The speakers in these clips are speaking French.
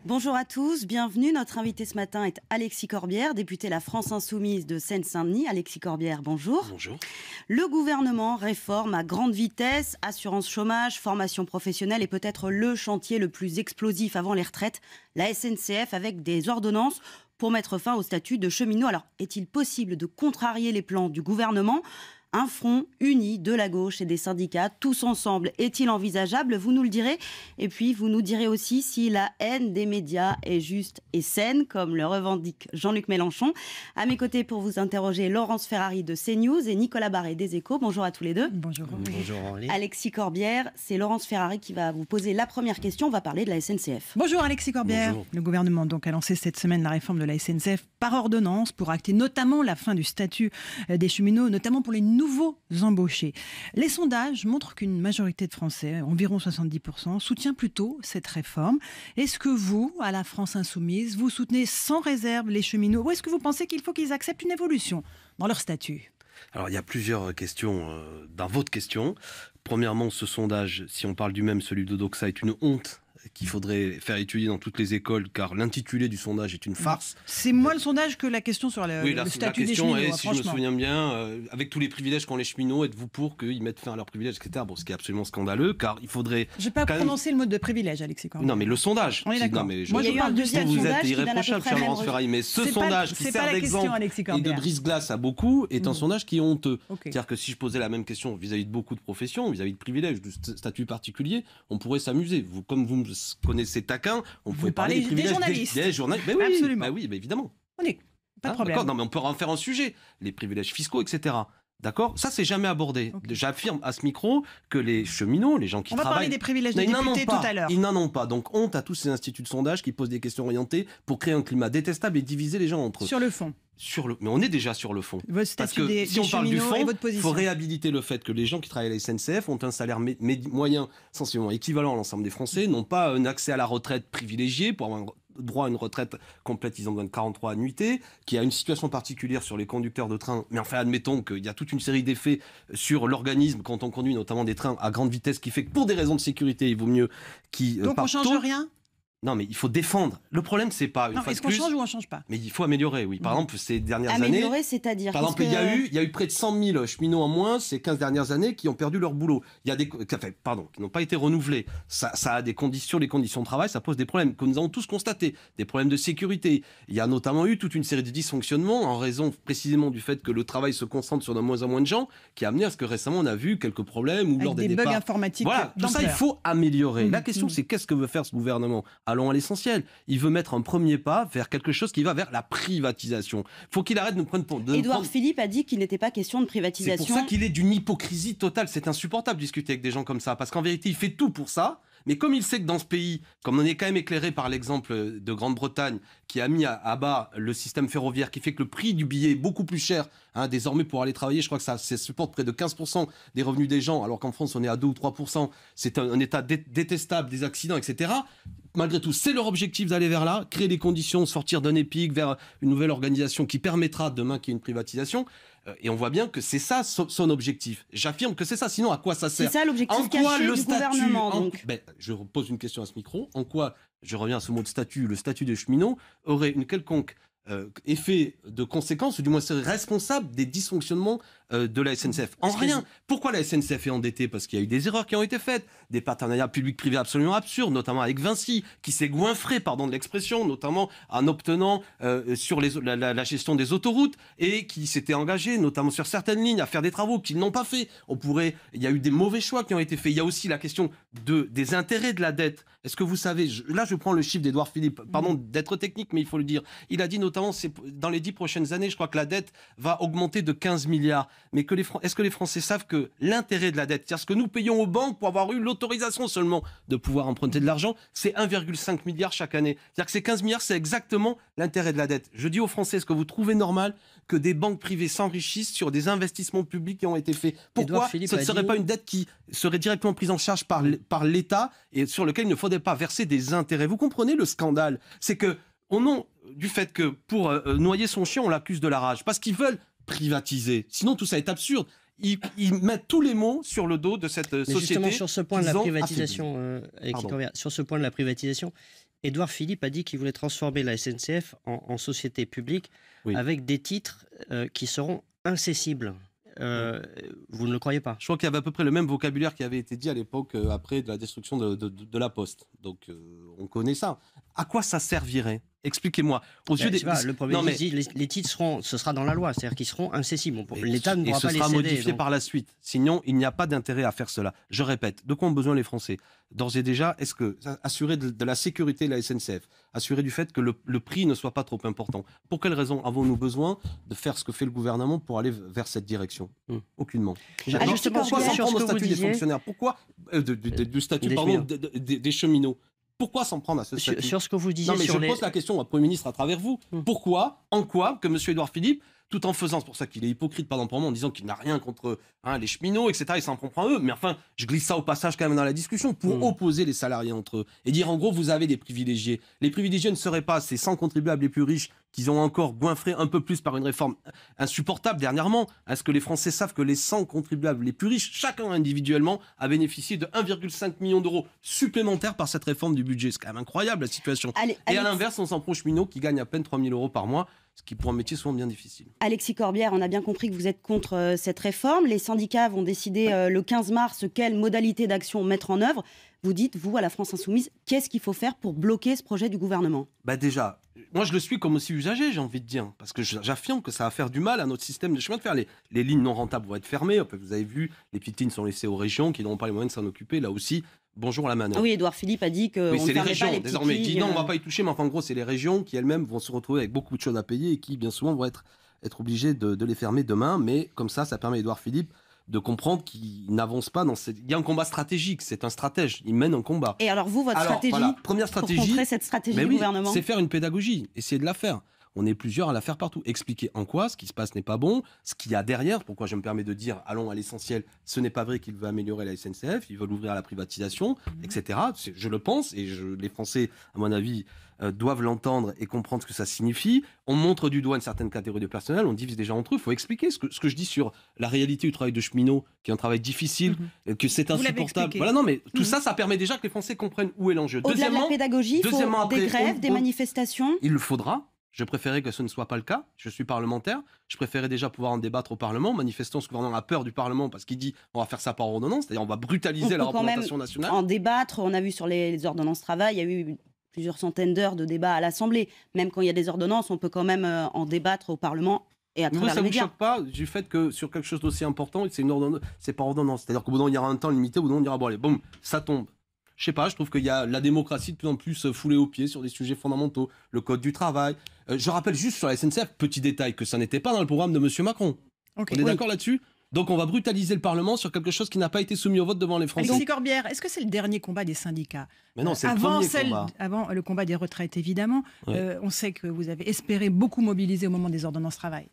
Bonjour à tous, bienvenue. Notre invité ce matin est Alexis Corbière, député La France Insoumise de Seine-Saint-Denis. Alexis Corbière, bonjour. Bonjour. Le gouvernement réforme à grande vitesse, assurance chômage, formation professionnelle et peut-être le chantier le plus explosif avant les retraites, la SNCF avec des ordonnances pour mettre fin au statut de cheminot. Alors, est-il possible de contrarier les plans du gouvernement ? Un front uni de la gauche et des syndicats, tous ensemble, est-il envisageable? Vous nous le direz. Et puis, vous nous direz aussi si la haine des médias est juste et saine, comme le revendique Jean-Luc Mélenchon. À mes côtés, pour vous interroger, Laurence Ferrari de CNews et Nicolas Barré des Échos. Bonjour à tous les deux. Bonjour. Bonjour Henri. Alexis Corbière, c'est Laurence Ferrari qui va vous poser la première question. On va parler de la SNCF. Bonjour Alexis Corbière. Bonjour. Le gouvernement donc a lancé cette semaine la réforme de la SNCF par ordonnance pour acter notamment la fin du statut des cheminots, notamment pour les nouveaux embauchés. Les sondages montrent qu'une majorité de Français, environ 70%, soutient plutôt cette réforme. Est-ce que vous, à la France Insoumise, vous soutenez sans réserve les cheminots ou est-ce que vous pensez qu'il faut qu'ils acceptent une évolution dans leur statut ? Alors il y a plusieurs questions dans votre question. Premièrement, ce sondage, si on parle du même, celui de Doxa, est une honte qu'il faudrait faire étudier dans toutes les écoles, car l'intitulé du sondage est une farce. C'est moins le sondage que la question sur le statut des cheminots. La question est, si je me souviens bien, avec tous les privilèges qu'ont les cheminots, êtes-vous pour qu'ils mettent fin à leurs privilèges, etc. Bon, ce qui est absolument scandaleux, car il faudrait... Je n'ai pas prononcé le mot de privilège, Alexis Corbière. Non, mais le sondage. On est d'accord. Moi, je parle du vous sondage êtes qui donne à peu irréprochable, près cher le même Laurence Ferrari, mais ce sondage qui sert d'exemple et de brise-glace à beaucoup est un sondage qui est honteux. C'est-à-dire que si je posais la même question vis-à-vis de beaucoup de professions, vis-à-vis de privilèges, de statut particulier, on pourrait s'amuser. Comme vous me connaissez taquin, on pourrait parler des privilèges des journalistes. Mais oui, absolument. Bah oui, évidemment. On est pas de problème. Non, mais on peut en faire un sujet. Les privilèges fiscaux, etc. D'accord ? Ça, c'est jamais abordé. Okay. J'affirme à ce micro que les cheminots, les gens qui travaillent... On va parler des privilèges des députés tout à l'heure. Ils n'en ont pas. Donc, honte à tous ces instituts de sondage qui posent des questions orientées pour créer un climat détestable et diviser les gens entre eux. Sur le fond. Mais on est déjà sur le fond. Parce que si on parle du fond, il faut réhabiliter le fait que les gens qui travaillent à la SNCF ont un salaire moyen sensiblement équivalent à l'ensemble des Français, n'ont pas un accès à la retraite privilégié pour avoir droit à une retraite complète, ils ont besoin de 43 annuités, qui a une situation particulière sur les conducteurs de train, mais enfin admettons qu'il y a toute une série d'effets sur l'organisme quand on conduit notamment des trains à grande vitesse qui fait que pour des raisons de sécurité, il vaut mieux qu'ils Donc on change rien ? Non, mais il faut défendre. Le problème, c'est pas une fois est-ce qu'on change ou on change pas ? Mais il faut améliorer, oui. Par exemple, ces dernières années... Améliorer, c'est-à-dire... Par exemple, il y a eu près de 100 000 cheminots en moins ces 15 dernières années qui ont perdu leur boulot. Il y a qui n'ont pas été renouvelés. Ça a des conditions, les conditions de travail, ça pose des problèmes que nous avons tous constatés. Des problèmes de sécurité. Il y a notamment eu toute une série de dysfonctionnements en raison précisément du fait que le travail se concentre sur de moins en moins de gens, qui a amené à ce que récemment on a vu quelques problèmes ou lors des départs. Bugs informatiques. Voilà, tout ça, il faut améliorer. La question, c'est qu'est-ce que veut faire ce gouvernement ? Allons à l'essentiel. Il veut mettre un premier pas vers quelque chose qui va vers la privatisation. Il faut qu'il arrête de nous prendre pour... Édouard Philippe a dit qu'il n'était pas question de privatisation. C'est pour ça qu'il est d'une hypocrisie totale. C'est insupportable de discuter avec des gens comme ça, parce qu'en vérité, il fait tout pour ça. Mais comme il sait que dans ce pays, comme on est quand même éclairé par l'exemple de Grande-Bretagne, qui a mis à bas le système ferroviaire, qui fait que le prix du billet est beaucoup plus cher, désormais pour aller travailler, je crois que ça supporte près de 15% des revenus des gens, alors qu'en France on est à 2 ou 3%, c'est un état détestable, des accidents, etc. Malgré tout, c'est leur objectif d'aller vers là, créer les conditions, sortir d'un épique vers une nouvelle organisation qui permettra demain qu'il y ait une privatisation. Et on voit bien que c'est ça son objectif. J'affirme que c'est ça, sinon à quoi ça sert ? C'est ça l'objectif caché du gouvernement. Je pose une question à ce micro. En quoi, je reviens à ce mot de statut, le statut des cheminots aurait une quelconque effet de conséquence, ou du moins serait responsable des dysfonctionnements de la SNCF. En rien. Pourquoi la SNCF est endettée ? Parce qu'il y a eu des erreurs qui ont été faites, des partenariats publics-privés absolument absurdes, notamment avec Vinci, qui s'est goinfré, pardon de l'expression, notamment en obtenant sur la gestion des autoroutes, et qui s'était engagé, notamment sur certaines lignes, à faire des travaux qu'ils n'ont pas fait. Il y a eu des mauvais choix qui ont été faits. Il y a aussi la question des intérêts de la dette. Est-ce que vous savez, là je prends le chiffre d'Édouard Philippe, pardon d'être technique, mais il faut le dire. Il a dit notamment, dans les 10 prochaines années, je crois que la dette va augmenter de 15 milliards. Mais est-ce que les Français savent que l'intérêt de la dette, c'est-à-dire ce que nous payons aux banques pour avoir eu l'autorisation seulement de pouvoir emprunter de l'argent, c'est 1,5 milliard chaque année. C'est-à-dire que ces 15 milliards, c'est exactement l'intérêt de la dette. Je dis aux Français, est-ce que vous trouvez normal que des banques privées s'enrichissent sur des investissements publics qui ont été faits ? Pourquoi ce ne serait pas une dette qui serait directement prise en charge par l'État et sur lequel il ne faudrait pas verser des intérêts ? Vous comprenez le scandale ? C'est que, au nom du fait que pour noyer son chien, on l'accuse de la rage, parce qu'ils veulent privatiser. Sinon, tout ça est absurde. Ils mettent tous les mots sur le dos de cette société. Justement, sur ce point de la privatisation, sur ce point de la privatisation, Édouard Philippe a dit qu'il voulait transformer la SNCF en société publique avec des titres qui seront incessibles. Vous ne le croyez pas? Je crois qu'il y avait à peu près le même vocabulaire qui avait été dit à l'époque après de la destruction de la Poste. Donc on connaît ça. À quoi ça servirait? Expliquez-moi. Aux yeux des... Le Premier ministre dit les titres ce sera dans la loi, c'est-à-dire qu'ils seront incessibles. L'État ne pourra pas les céder. Et ce sera modifié par la suite. Sinon, il n'y a pas d'intérêt à faire cela. Je répète, de quoi ont besoin les Français? D'ores et déjà, est-ce que assurer de la sécurité de la SNCF, assurer du fait que le prix ne soit pas trop important? Pour quelles raisons avons-nous besoin de faire ce que fait le gouvernement pour aller vers cette direction? Aucunement. Justement, pourquoi s'en prendre au statut des disiez... fonctionnaires? Pourquoi du statut des cheminots? Pourquoi s'en prendre à ce statut? Sur ce que vous disiez, je pose la question au Premier ministre à travers vous. Pourquoi, en quoi, que M. Édouard Philippe, tout en faisant, c'est pour ça qu'il est hypocrite, pardon pour moi, en disant qu'il n'a rien contre les cheminots, etc., il s'en prend à eux, mais enfin, je glisse ça au passage quand même dans la discussion, pour opposer les salariés entre eux, et dire en gros, vous avez des privilégiés. Les privilégiés ne seraient pas ces 100 contribuables les plus riches qu'ils ont encore goinfré un peu plus par une réforme insupportable dernièrement. Est-ce que les Français savent que les 100 contribuables les plus riches, chacun individuellement, a bénéficié de 1,5 million d'euros supplémentaires par cette réforme du budget? C'est quand même incroyable la situation. Et à l'inverse, on s'en prend aux cheminots qui gagnent à peine 3 000 euros par mois, ce qui pour un métier souvent bien difficile. Alexis Corbière, on a bien compris que vous êtes contre cette réforme. Les syndicats vont décider le 15 mars quelles modalités d'action mettre en œuvre. Vous dites, vous, à la France Insoumise, qu'est-ce qu'il faut faire pour bloquer ce projet du gouvernement? Déjà, moi je le suis comme aussi usager, j'ai envie de dire, parce que j'affirme que ça va faire du mal à notre système de chemin de fer. Les lignes non rentables vont être fermées, vous avez vu, les petites lignes sont laissées aux régions qui n'auront pas les moyens de s'en occuper, là aussi. Bonjour à la manœuvre. Oui, Édouard Philippe a dit que c'est les régions, désormais. Il dit non, on ne va pas y toucher, mais enfin, en gros, c'est les régions qui elles-mêmes vont se retrouver avec beaucoup de choses à payer et qui, bien souvent, vont être obligées de les fermer demain. Mais comme ça permet à Édouard Philippe de comprendre qu'il n'avance pas dans cette... Il y a un combat stratégique, c'est un stratège, il mène un combat. Et alors vous, votre stratégie, première stratégie, pour contrer cette stratégie du gouvernement, c'est faire une pédagogie, essayer de la faire. On est plusieurs à la faire partout. Expliquer en quoi ce qui se passe n'est pas bon, ce qu'il y a derrière. Pourquoi je me permets de dire, allons à l'essentiel, ce n'est pas vrai qu'il veut améliorer la SNCF, il veut l'ouvrir à la privatisation, etc. Je le pense, et les Français, à mon avis, doivent l'entendre et comprendre ce que ça signifie. On montre du doigt une certaine catégorie de personnel, on divise déjà entre eux. Il faut expliquer ce que je dis sur la réalité du travail de cheminot, qui est un travail difficile, que c'est insupportable. Voilà, non, mais tout ça permet déjà que les Français comprennent où est l'enjeu. Au-delà de la pédagogie, il faut des grèves, des manifestations. Il le faudra. Je préférais que ce ne soit pas le cas. Je suis parlementaire. Je préférais déjà pouvoir en débattre au Parlement. Manifestant, ce gouvernement a peur du Parlement parce qu'il dit on va faire ça par ordonnance, c'est-à-dire on va brutaliser la représentation nationale. En débattre, on a vu sur les ordonnances travail, il y a eu plusieurs centaines d'heures de débat à l'Assemblée. Même quand il y a des ordonnances, on peut quand même en débattre au Parlement et à travers les médias. Ça ne vous choque pas du fait que sur quelque chose d'aussi important, c'est par ordonnance. C'est-à-dire qu'au bout d'un moment, il y aura un temps limité, au bout d'un moment, on dira bon allez, boum, ça tombe. Je sais pas, je trouve qu'il y a la démocratie de plus en plus foulée aux pieds sur des sujets fondamentaux, le code du travail. Je rappelle juste sur la SNCF, petit détail, que ça n'était pas dans le programme de M. Macron. On est d'accord là-dessus? Donc on va brutaliser le Parlement sur quelque chose qui n'a pas été soumis au vote devant les Français. Alexis Corbière, est-ce que c'est le dernier combat des syndicats? Mais non, c'est le premier combat. Avant le combat des retraites, évidemment. On sait que vous avez espéré beaucoup mobiliser au moment des ordonnances travail.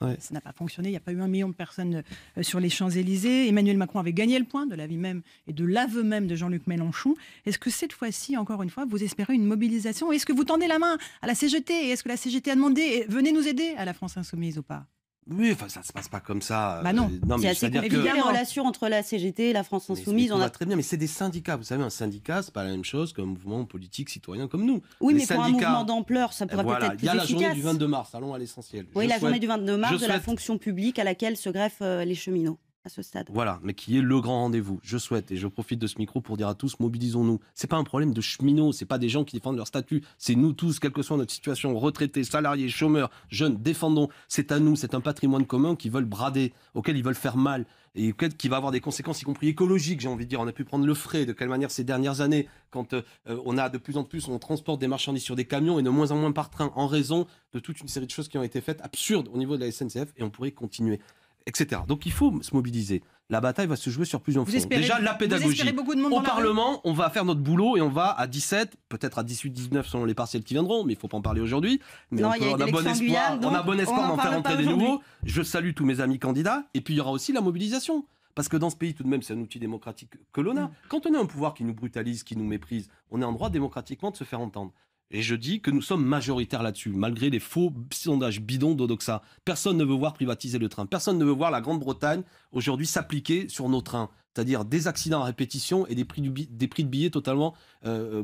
Ça n'a pas fonctionné. Il n'y a pas eu 1 million de personnes sur les Champs-Élysées. Emmanuel Macron avait gagné le point de l'avis même et de l'aveu même de Jean-Luc Mélenchon. Est-ce que cette fois-ci, encore une fois, vous espérez une mobilisation? Est-ce que vous tendez la main à la CGT? Et est-ce que la CGT a demandé venez nous aider à la France Insoumise ou pas? Oui, enfin, ça ne se passe pas comme ça. Non. C'est assez compliqué les relations entre la CGT et la France Insoumise. On va très bien, mais c'est des syndicats. Vous savez, un syndicat, c'est pas la même chose qu'un mouvement politique citoyen comme nous. Oui, mais pour un mouvement d'ampleur, ça pourrait peut-être être plus efficace. Il y a la journée du 22 mars, allons à l'essentiel. Oui, la journée du 22 mars de la fonction publique à laquelle se greffent les cheminots. À ce stade. Voilà, mais qui est le grand rendez-vous. Je souhaite, et je profite de ce micro pour dire à tous, mobilisons-nous. C'est pas un problème de cheminots, c'est pas des gens qui défendent leur statut, c'est nous tous, quelle que soit notre situation, retraités, salariés, chômeurs, jeunes, défendons. C'est à nous, c'est un patrimoine commun qu'ils veulent brader, auquel ils veulent faire mal, et qui va avoir des conséquences, y compris écologiques, j'ai envie de dire. On a pu prendre le frais, de quelle manière ces dernières années, quand on a de plus en plus, on transporte des marchandises sur des camions et de moins en moins par train, en raison de toute une série de choses qui ont été faites, absurdes au niveau de la SNCF, et on pourrait continuer. Etc. Donc il faut se mobiliser. La bataille va se jouer sur plusieurs fronts. Déjà, la pédagogie. Au Parlement, on va faire notre boulot et on va à 17, peut-être à 18, 19 selon les partiels qui viendront, mais il ne faut pas en parler aujourd'hui. Mais on a bon espoir d'en faire entrer des nouveaux. Je salue tous mes amis candidats. Et puis il y aura aussi la mobilisation. Parce que dans ce pays, tout de même, c'est un outil démocratique que l'on a. Quand on a un pouvoir qui nous brutalise, qui nous méprise, on est en droit démocratiquement de se faire entendre. Et je dis que nous sommes majoritaires là-dessus, malgré les faux sondages bidons d'Odoxa. Personne ne veut voir privatiser le train. Personne ne veut voir la Grande-Bretagne aujourd'hui s'appliquer sur nos trains. c'est-à-dire des accidents à répétition et des prix de billets totalement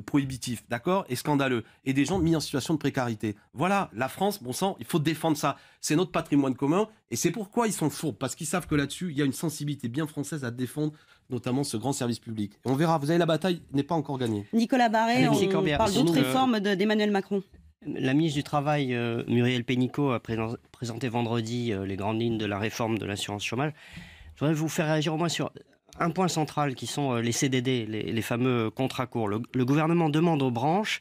prohibitifs, d'accord, et scandaleux, et des gens mis en situation de précarité. Voilà, la France, bon sang, il faut défendre ça. C'est notre patrimoine commun, et c'est pourquoi ils sont fourbes, parce qu'ils savent que là-dessus, il y a une sensibilité bien française à défendre, notamment ce grand service public. Et on verra, vous avez la bataille n'est pas encore gagnée. Nicolas Barré, on parle d'autres réformes d'Emmanuel Macron. La ministre du Travail, Muriel Pénicaud, a présenté vendredi les grandes lignes de la réforme de l'assurance chômage. Je voudrais vous faire réagir au moins sur un point central qui sont les CDD, les fameux contrats courts. Le gouvernement demande aux branches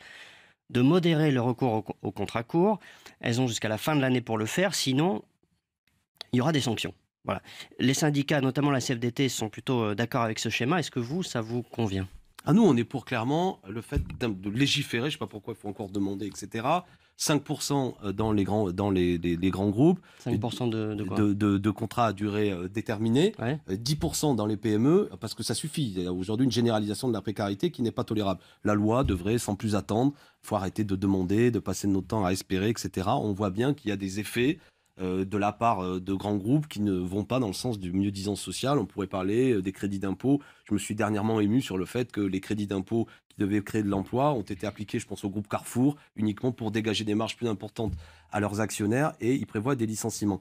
de modérer le recours aux contrats courts. Elles ont jusqu'à la fin de l'année pour le faire, sinon il y aura des sanctions. Voilà. Les syndicats, notamment la CFDT, sont plutôt d'accord avec ce schéma. Est-ce que ça vous convient ? Nous, on est pour clairement le fait de légiférer, je ne sais pas pourquoi il faut encore demander, etc. 5% dans les grands groupes. 5% de quoi ? de contrats à durée déterminée. Ouais. 10% dans les PME, parce que ça suffit. Il y a aujourd'hui une généralisation de la précarité qui n'est pas tolérable. La loi devrait, sans plus attendre, il faut arrêter de demander, de passer notre temps à espérer, etc. On voit bien qu'il y a des effets de la part de grands groupes qui ne vont pas dans le sens du mieux-disance social. On pourrait parler des crédits d'impôt. Je me suis dernièrement ému sur le fait que les crédits d'impôt qui devaient créer de l'emploi ont été appliqués, je pense, au groupe Carrefour, uniquement pour dégager des marges plus importantes à leurs actionnaires, et ils prévoient des licenciements.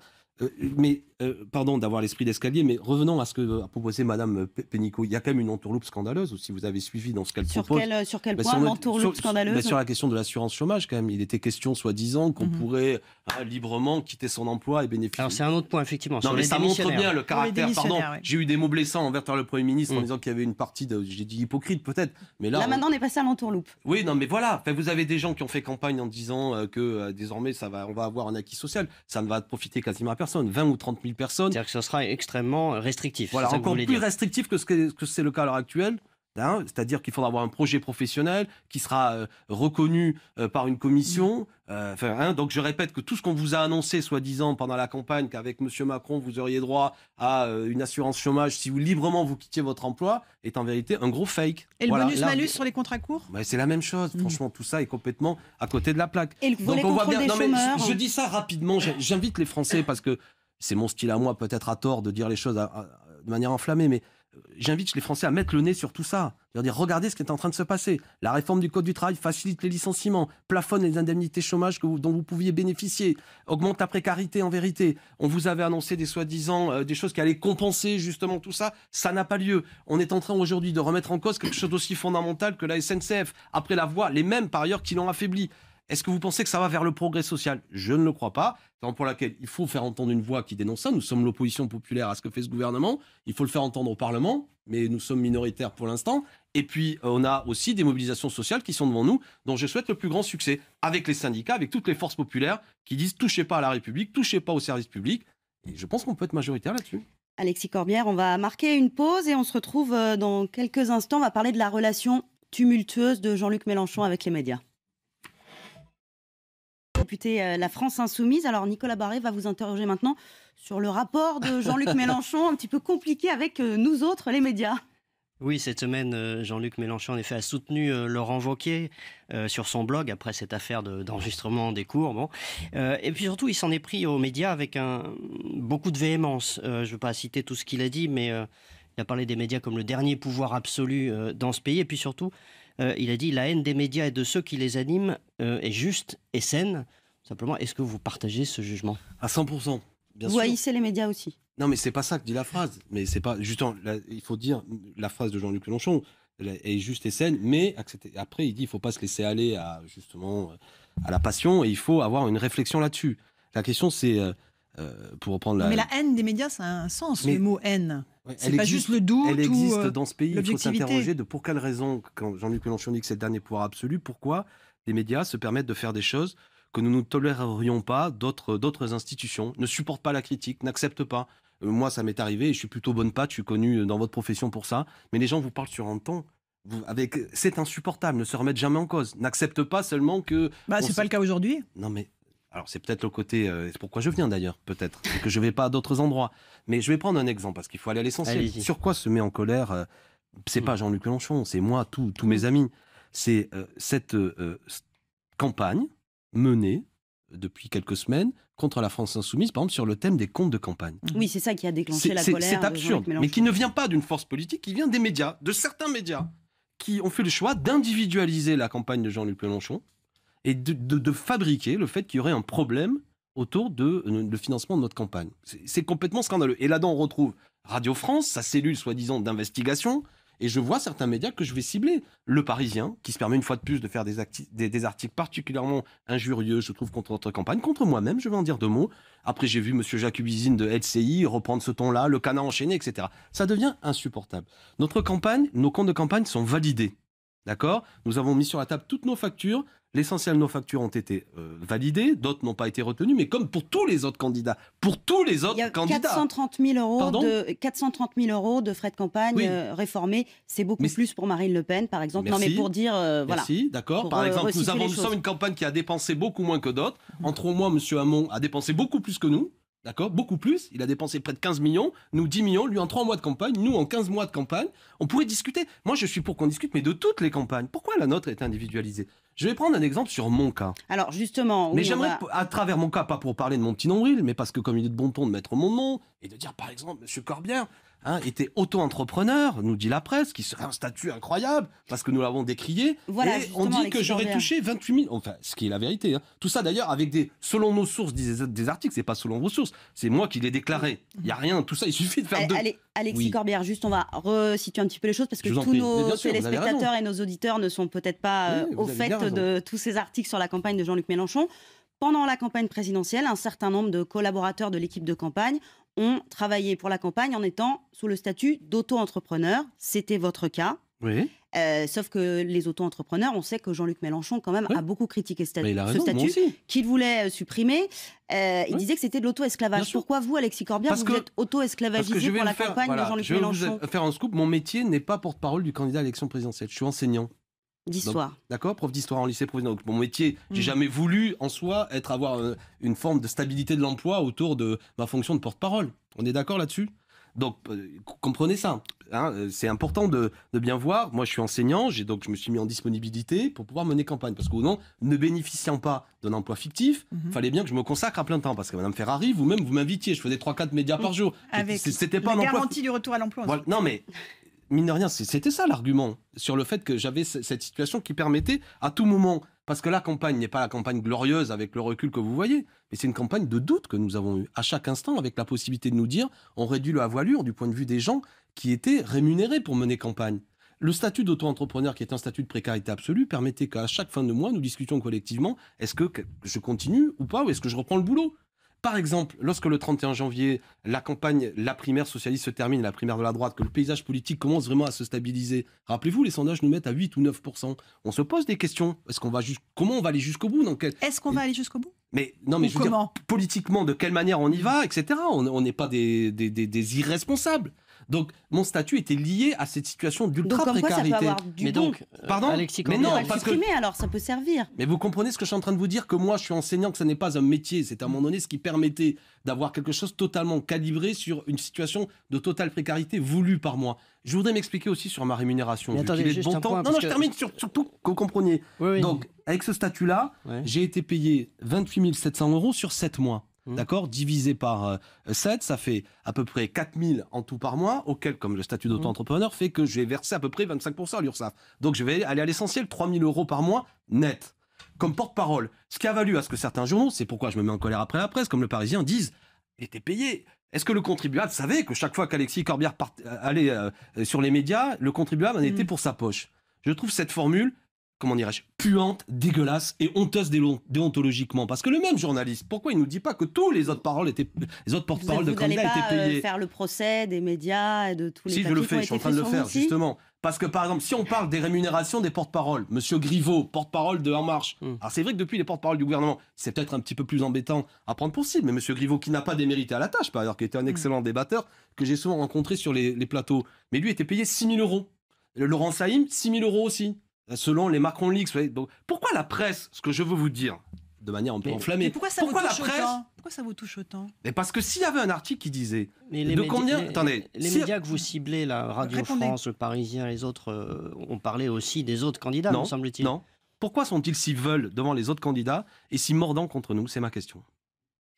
Pardon d'avoir l'esprit d'escalier, mais revenons à ce que a proposé Madame Pénicaud. Il y a quand même une entourloupe scandaleuse, si vous avez suivi dans ce qu'elle propose. Sur quel point l'entourloupe scandaleuse ? Sur la question de l'assurance chômage, quand même. Il était question, soi-disant, qu'on pourrait librement quitter son emploi et bénéficier. Alors c'est un autre point, effectivement. Non, mais ça montre bien le caractère. Pardon, ouais. J'ai eu des mots blessants envers le Premier ministre en disant qu'il y avait une partie j'ai dit hypocrite peut-être, mais là maintenant on est passé à l'entourloupe. Oui, non, mais voilà. Enfin, vous avez des gens qui ont fait campagne en disant que désormais on va avoir un acquis social. Ça ne va profiter quasiment à personne. 20 ou 30 000 personnes. C'est-à-dire que ce sera extrêmement restrictif. Voilà, encore plus restrictif que c'est le cas à l'heure actuelle. C'est-à-dire qu'il faudra avoir un projet professionnel qui sera reconnu par une commission. Donc je répète que tout ce qu'on vous a annoncé, soi-disant, pendant la campagne, qu'avec M. Macron, vous auriez droit à une assurance chômage si vous librement vous quittiez votre emploi, est en vérité un gros fake. Et le bonus-malus sur les contrats courts ? C'est la même chose. Franchement, tout ça est complètement à côté de la plaque. Et le volet contrôle des chômeurs. Je dis ça rapidement. J'invite les Français, parce que c'est mon style à moi, peut-être à tort, de dire les choses de manière enflammée, mais j'invite les Français à mettre le nez sur tout ça. C'est-à-dire, regardez ce qui est en train de se passer. La réforme du Code du travail facilite les licenciements, plafonne les indemnités chômage dont vous pouviez bénéficier, augmente la précarité en vérité. On vous avait annoncé des soi-disant des choses qui allaient compenser justement tout ça. Ça n'a pas lieu. On est en train aujourd'hui de remettre en cause quelque chose d'aussi fondamental que la SNCF, après la voie, les mêmes par ailleurs qui l'ont affaibli. Est-ce que vous pensez que ça va vers le progrès social ? Je ne le crois pas. C'est pour laquelle il faut faire entendre une voix qui dénonce ça. Nous sommes l'opposition populaire à ce que fait ce gouvernement. Il faut le faire entendre au Parlement, mais nous sommes minoritaires pour l'instant. Et puis, on a aussi des mobilisations sociales qui sont devant nous, dont je souhaite le plus grand succès, avec les syndicats, avec toutes les forces populaires qui disent « touchez pas à la République, touchez pas au service public ». Et je pense qu'on peut être majoritaire là-dessus. Alexis Corbière, on va marquer une pause et on se retrouve dans quelques instants. On va parler de la relation tumultueuse de Jean-Luc Mélenchon avec les médias. Député La France Insoumise. Alors Nicolas Barré va vous interroger maintenant sur le rapport de Jean-Luc Mélenchon, un petit peu compliqué avec nous autres, les médias. Oui, cette semaine, Jean-Luc Mélenchon, en effet, a soutenu Laurent Wauquiez sur son blog après cette affaire d'enregistrement des cours. Bon. Et puis surtout, il s'en est pris aux médias avec beaucoup de véhémence. Je ne veux pas citer tout ce qu'il a dit, mais il a parlé des médias comme le dernier pouvoir absolu dans ce pays. Et puis surtout, il a dit « La haine des médias et de ceux qui les animent est juste et saine ». Simplement, est-ce que vous partagez ce jugement ? À 100%, bien sûr. Vous haïssez les médias aussi ? Non, mais c'est pas ça que dit la phrase. Mais c'est pas justement. Il faut dire la phrase de Jean-Luc Mélenchon est juste et saine, mais après il dit il faut pas se laisser aller à la passion et il faut avoir une réflexion là-dessus. La question c'est pour reprendre la. Mais la haine des médias, ça a un sens. Le mot haine. Ouais, c'est pas juste le doute. Elle existe dans ce pays. Il faut s'interroger s'interroger de pour quelle raison, quand Jean-Luc Mélenchon dit que c'est le dernier pouvoir absolu, pourquoi les médias se permettent de faire des choses que nous ne tolérerions pas d'autres institutions, ne supportent pas la critique, n'acceptent pas. Moi, ça m'est arrivé, et je suis plutôt bonne patte, je suis connu dans votre profession pour ça, mais les gens vous parlent sur un ton. C'est insupportable, ne se remettent jamais en cause. N'acceptent pas seulement que... c'est pas le cas aujourd'hui. Non, mais... Alors, c'est peut-être le côté... c'est pourquoi je viens d'ailleurs, peut-être. Et que je ne vais pas à d'autres endroits. Mais je vais prendre un exemple, parce qu'il faut aller à l'essentiel. Allez-y. Sur quoi se met en colère c'est pas Jean-Luc Mélenchon, c'est moi, tous mes amis. C'est cette campagne menée depuis quelques semaines contre la France Insoumise, par exemple sur le thème des comptes de campagne. Oui, c'est ça qui a déclenché la colère. C'est absurde, mais qui ne vient pas d'une force politique, qui vient des médias, de certains médias, qui ont fait le choix d'individualiser la campagne de Jean-Luc Mélenchon et de fabriquer le fait qu'il y aurait un problème autour de financement de notre campagne. C'est complètement scandaleux. Et là-dedans, on retrouve Radio France, sa cellule soi-disant d'investigation, et je vois certains médias que je vais cibler. Le Parisien, qui se permet une fois de plus de faire des articles particulièrement injurieux, je trouve, contre notre campagne, contre moi-même, je vais en dire 2 mots. Après, j'ai vu M. Jacubizine de LCI reprendre ce ton-là, le Canard enchaîné, etc. Ça devient insupportable. Notre campagne, nos comptes de campagne sont validés. D'accord ? Nous avons mis sur la table toutes nos factures. L'essentiel de nos factures ont été validées, d'autres n'ont pas été retenues, mais comme pour tous les autres candidats. Pour tous les autres candidats. 430 000 euros de frais de campagne réformés, c'est beaucoup plus pour Marine Le Pen, par exemple. Merci. Non, mais pour dire, voilà. Merci, d'accord. Par exemple, nous sommes une campagne qui a dépensé beaucoup moins que d'autres. En 3 mois, M. Hamon a dépensé beaucoup plus que nous. D'accord, beaucoup plus. Il a dépensé près de 15 millions, nous 10 millions, lui en 3 mois de campagne, nous en 15 mois de campagne. On pourrait discuter. Moi, je suis pour qu'on discute, mais de toutes les campagnes. Pourquoi la nôtre est individualisée ? Je vais prendre un exemple sur mon cas. Alors, justement... Mais j'aimerais, à travers mon cas, pas pour parler de mon petit nombril, mais parce que comme il est de bon ton de mettre mon nom et de dire, par exemple, M. Corbière était auto-entrepreneur, nous dit la presse, qui serait un statut incroyable, parce que nous l'avons décrié. Voilà, et on dit Alexis que j'aurais Corbière. touché 28 000, enfin, ce qui est la vérité. Tout ça d'ailleurs avec selon nos sources, des articles, c'est pas selon vos sources, c'est moi qui l'ai déclaré. Il n'y a rien, tout ça, il suffit de faire Alexis Corbière, juste on va resituer un petit peu les choses, parce que tous nos téléspectateurs et nos auditeurs ne sont peut-être pas au fait de tous ces articles sur la campagne de Jean-Luc Mélenchon. Pendant la campagne présidentielle, un certain nombre de collaborateurs de l'équipe de campagne ont travaillé pour la campagne en étant sous le statut d'auto-entrepreneur. C'était votre cas. Oui. Sauf que les auto-entrepreneurs, on sait que Jean-Luc Mélenchon quand même a beaucoup critiqué ce statut qu'il voulait supprimer. Il disait que c'était de l'auto-esclavage. Pourquoi vous, Alexis Corbière, vous êtes auto-esclavagisé pour la campagne de Jean-Luc Mélenchon ? Je vais faire un scoop. Mon métier n'est pas porte-parole du candidat à l'élection présidentielle. Je suis enseignant. D'histoire. D'accord, prof d'histoire en lycée provincial. Donc mon métier, j'ai jamais voulu en soi avoir une forme de stabilité de l'emploi autour de ma fonction de porte-parole. On est d'accord là-dessus ? Donc comprenez ça. C'est important de bien voir. Moi je suis enseignant, donc je me suis mis en disponibilité pour pouvoir mener campagne. Parce que non, ne bénéficiant pas d'un emploi fictif, fallait bien que je me consacre à plein temps. Parce que Mme Ferrari, vous-même, vous m'invitiez. Je faisais 3-4 médias par jour. C'était pas la garantie du retour à l'emploi. Voilà. Non mais... Mine de rien, c'était ça l'argument, sur le fait que j'avais cette situation qui permettait à tout moment, parce que la campagne n'est pas la campagne glorieuse avec le recul que vous voyez, mais c'est une campagne de doute que nous avons eue à chaque instant, avec la possibilité de nous dire, on réduit la voilure du point de vue des gens qui étaient rémunérés pour mener campagne. Le statut d'auto-entrepreneur, qui est un statut de précarité absolue, permettait qu'à chaque fin de mois, nous discutions collectivement, est-ce que je continue ou pas, ou est-ce que je reprends le boulot ? Par exemple, lorsque le 31 janvier, la primaire socialiste se termine, la primaire de la droite, que le paysage politique commence vraiment à se stabiliser, rappelez-vous, les sondages nous mettent à 8 ou 9%. On se pose des questions. Comment on va aller jusqu'au bout ? Est-ce qu'on va aller jusqu'au bout ? Mais je veux dire, politiquement, de quelle manière on y va, etc. On n'est pas des irresponsables. Donc, mon statut était lié à cette situation d'ultra-précarité. Donc, comme quoi, ça peut avoir du bon. Pardon ? Alexis Corbière, mais non, parce que... alors, ça peut servir. Mais vous comprenez ce que je suis en train de vous dire, que moi, je suis enseignant, que ce n'est pas un métier. C'est à un moment donné ce qui permettait d'avoir quelque chose totalement calibré sur une situation de totale précarité voulue par moi. Je voudrais m'expliquer aussi sur ma rémunération. Attendez, juste bon temps. Non, je termine surtout que vous compreniez. Oui. Donc, avec ce statut-là, j'ai été payé 28 700 € sur 7 mois. D'accord, divisé par 7, ça fait à peu près 4 000 en tout par mois, auquel, comme le statut d'auto-entrepreneur, fait que je vais verser à peu près 25% à l'URSSAF. Donc je vais aller à l'essentiel, 3 000 € par mois net, comme porte-parole. Ce qui a valu à ce que certains journaux, c'est pourquoi je me mets en colère après la presse, comme le Parisien, disent « était payé ». Est-ce que le contribuable savait que chaque fois qu'Alexis Corbière allait sur les médias, le contribuable en était pour sa poche ? Je trouve cette formule... comment dirais-je, puante, dégueulasse et honteuse déontologiquement. Parce que le même journaliste, pourquoi il ne nous dit pas que tous les autres porte-paroles de candidats étaient payés ? Vous n'allez pas faire le procès des médias et de tous les papiers. Si, je le fais, je suis en train de le faire, justement. Parce que, par exemple, si on parle des rémunérations des porte-paroles, Monsieur Griveaux, porte-parole de En Marche, alors c'est vrai que depuis les porte-paroles du gouvernement, c'est peut-être un petit peu plus embêtant à prendre pour cible, mais Monsieur Griveaux, qui n'a pas démérité à la tâche, par ailleurs, qui était un excellent débatteur, que j'ai souvent rencontré sur les plateaux, mais lui était payé 6 000 €. Laurent Saïm, 6 000 € aussi. Selon les Macron Leaks. Donc, pourquoi la presse, ce que je veux vous dire, de manière un peu enflammée, pourquoi ça vous touche autant ? Mais parce que s'il y avait un article qui disait les médias que vous ciblez, la Radio France, le Parisien, les autres, ont parlé aussi des autres candidats, me semble-t-il. Non. Pourquoi sont-ils si veuls devant les autres candidats et si mordants contre nous? C'est ma question.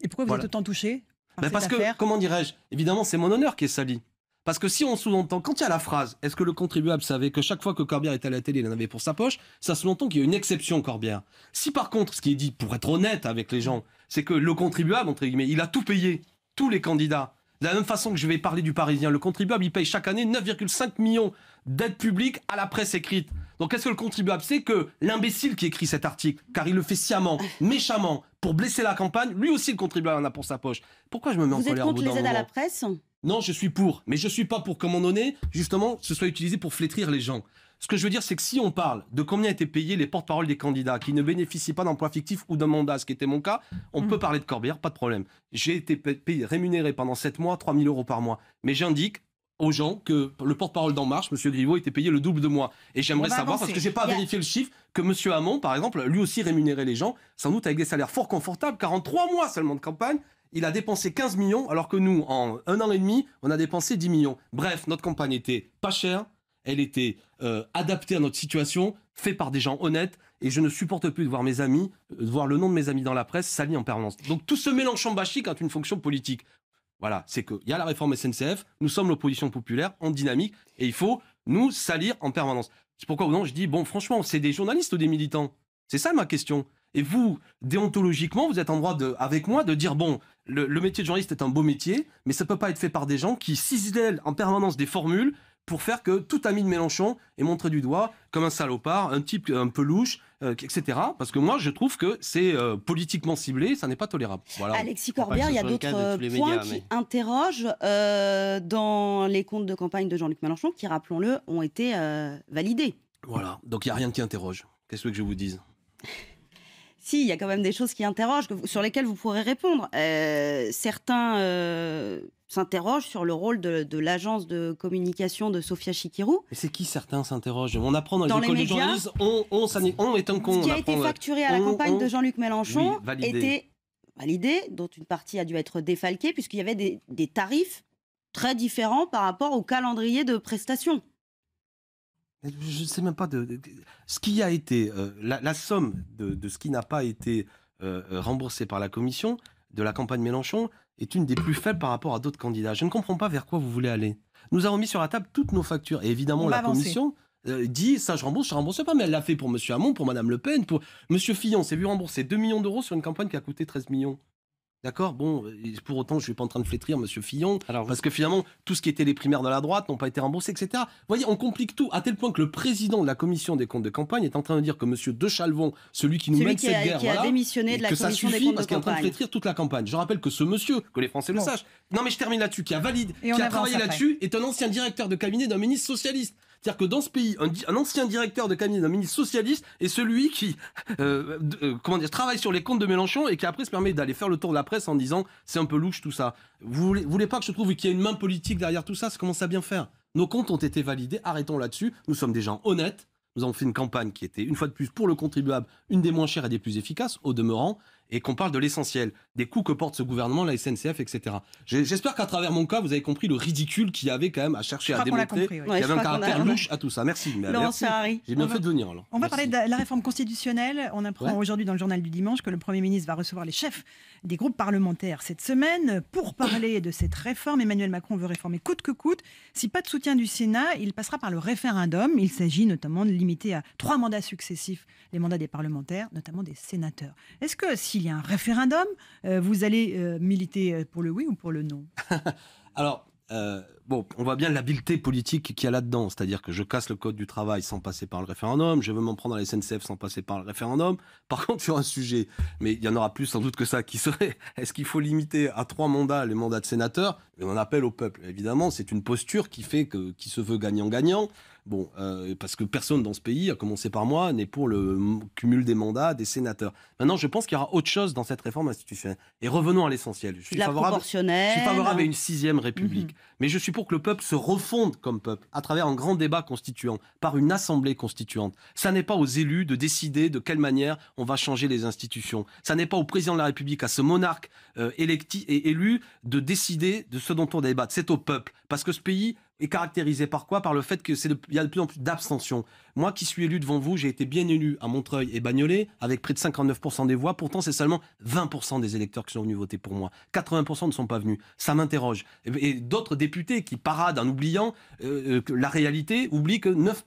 Et pourquoi vous êtes autant touché par parce cette affaire? que, comment dirais-je, évidemment, c'est mon honneur qui est sali. Parce que si on sous-entend, quand il y a la phrase, est-ce que le contribuable savait que chaque fois que Corbière était à la télé, il en avait pour sa poche, ça sous-entend qu'il y a une exception Corbière. Si par contre, ce qui est dit, pour être honnête avec les gens, c'est que le contribuable, entre guillemets, il a tout payé, tous les candidats. De la même façon que je vais parler du Parisien, le contribuable, il paye chaque année 9,5 millions d'aides publiques à la presse écrite. Donc est-ce que le contribuable sait que l'imbécile qui écrit cet article, car il le fait sciemment, méchamment, pour blesser la campagne, lui aussi le contribuable en a pour sa poche. Pourquoi je me mets en colère? Vous êtes contre les aides à la presse? Non, je suis pour. Mais je ne suis pas pour qu'à un moment donné, justement, ce soit utilisé pour flétrir les gens. Ce que je veux dire, c'est que si on parle de combien étaient payés les porte-paroles des candidats qui ne bénéficient pas d'emploi fictif ou d'un mandat, ce qui était mon cas, on peut parler de Corbière, pas de problème. J'ai été rémunéré pendant 7 mois, 3 000 € par mois. Mais j'indique aux gens que le porte-parole d'En Marche, M. Griveaux, était payé le double de moi. Et j'aimerais savoir, parce que je n'ai pas vérifié le chiffre, que M. Hamon, par exemple, lui aussi rémunérait les gens, sans doute avec des salaires fort confortables, car en 3 mois seulement de campagne, il a dépensé 15 millions, alors que nous, en 1 an et demi, on a dépensé 10 millions. Bref, notre campagne était pas chère, elle était adaptée à notre situation, faite par des gens honnêtes, et je ne supporte plus de voir mes amis, de voir le nom de mes amis dans la presse sali en permanence. Donc tout ce Mélenchon bâchique a une fonction politique. Voilà, c'est qu'il y a la réforme SNCF, nous sommes l'opposition populaire, en dynamique, et il faut nous salir en permanence. C'est pourquoi, non, je dis, bon, franchement, c'est des journalistes ou des militants? C'est ça ma question. Et vous, déontologiquement, vous êtes en droit, avec moi, de dire, bon, le métier de journaliste est un beau métier, mais ça ne peut pas être fait par des gens qui ciselent en permanence des formules pour faire que tout ami de Mélenchon est montré du doigt comme un salopard, un type un peu louche, etc. Parce que moi, je trouve que c'est politiquement ciblé, ça n'est pas tolérable. Voilà. Alexis Corbière, il y a d'autres points qui interrogent dans les comptes de campagne de Jean-Luc Mélenchon, qui, rappelons-le, ont été validés. Voilà, donc il n'y a rien qui interroge. Qu'est-ce que je vous dise? Si, il y a quand même des choses qui interrogent, sur lesquelles vous pourrez répondre. Certains s'interrogent sur le rôle de l'agence de communication de Sophia Chikirou. Mais c'est qui certains s'interrogent? On apprend dans les écoles de journalisme, on est un con. Ce qui a été facturé à la campagne de Jean-Luc Mélenchon était validé, dont une partie a dû être défalquée, puisqu'il y avait des tarifs très différents par rapport au calendrier de prestations. Je ne sais même pas ce qui a été, la somme de ce qui n'a pas été remboursé par la commission de la campagne Mélenchon est une des plus faibles par rapport à d'autres candidats. Je ne comprends pas vers quoi vous voulez aller. Nous avons mis sur la table toutes nos factures. Et évidemment, la commission dit, ça je rembourse pas. Mais elle l'a fait pour M. Hamon, pour Mme Le Pen, pour M. Fillon. C'est vu rembourser 2 millions d'euros sur une campagne qui a coûté 13 millions. D'accord, bon, pour autant, je ne suis pas en train de flétrir M. Fillon, parce que finalement, tout ce qui était les primaires de la droite n'ont pas été remboursés, etc. Vous voyez, on complique tout, à tel point que le président de la commission des comptes de campagne est en train de dire que M. De Chalvon, celui qui nous mène cette guerre, qui a démissionné de la commission des comptes de campagne, parce qu'il est en train de flétrir toute la campagne. Je rappelle que ce monsieur, que les Français le sachent, non mais je termine là-dessus, qui a travaillé là-dessus, est un ancien directeur de cabinet d'un ministre socialiste. C'est-à-dire que dans ce pays, un ancien directeur de cabinet d'un ministre socialiste est celui qui travaille sur les comptes de Mélenchon et qui après se permet d'aller faire le tour de la presse en disant c'est un peu louche tout ça. Vous voulez pas que je trouve qu'il y a une main politique derrière tout ça? Ça commence à bien faire. Nos comptes ont été validés, arrêtons là-dessus. Nous sommes des gens honnêtes. Nous avons fait une campagne qui était, une fois de plus, pour le contribuable, une des moins chères et des plus efficaces, au demeurant, et qu'on parle de l'essentiel, des coûts que porte ce gouvernement, la SNCF, etc. J'espère qu'à travers mon cas, vous avez compris le ridicule qu'il y avait quand même à chercher à démontrer, qu'il y avait un caractère louche à tout ça. Merci. J'ai bien fait de venir. Alors. On va parler de la réforme constitutionnelle. On apprend aujourd'hui dans le journal du dimanche que le Premier ministre va recevoir les chefs des groupes parlementaires cette semaine. Pour parler de cette réforme, Emmanuel Macron veut réformer coûte que coûte. Si pas de soutien du Sénat, il passera par le référendum. Il s'agit notamment de limiter à 3 mandats successifs les mandats des parlementaires, notamment des sénateurs. Est-ce que s'il y a un référendum, vous allez militer pour le oui ou pour le non? Alors, bon, on voit bien l'habileté politique qu'il y a là-dedans. C'est-à-dire que je casse le code du travail sans passer par le référendum, je veux m'en prendre à la SNCF sans passer par le référendum. Par contre, sur un sujet, mais il y en aura plus sans doute que ça, qui serait, est-ce qu'il faut limiter à 3 mandats les mandats de sénateurs? Et on appelle au peuple. Évidemment, c'est une posture qui se veut gagnant-gagnant. Bon, parce que personne dans ce pays, à commencer par moi, n'est pour le cumul des mandats des sénateurs. Maintenant, je pense qu'il y aura autre chose dans cette réforme institutionnelle. Et revenons à l'essentiel. Je suis favorable à une 6e République. Mais je suis pour que le peuple se refonde comme peuple, à travers un grand débat constituant, par une assemblée constituante. Ça n'est pas aux élus de décider de quelle manière on va changer les institutions. Ça n'est pas au président de la République, à ce monarque élu, de décider de ce dont on débat. C'est au peuple. Parce que ce pays est caractérisé par quoi? Par le fait qu'il y a de plus en plus d'abstention. Moi qui suis élu devant vous, j'ai été bien élu à Montreuil et Bagnolet, avec près de 59% des voix. Pourtant, c'est seulement 20% des électeurs qui sont venus voter pour moi. 80% ne sont pas venus. Ça m'interroge. Et d'autres députés qui paradent en oubliant la réalité, oublient que 9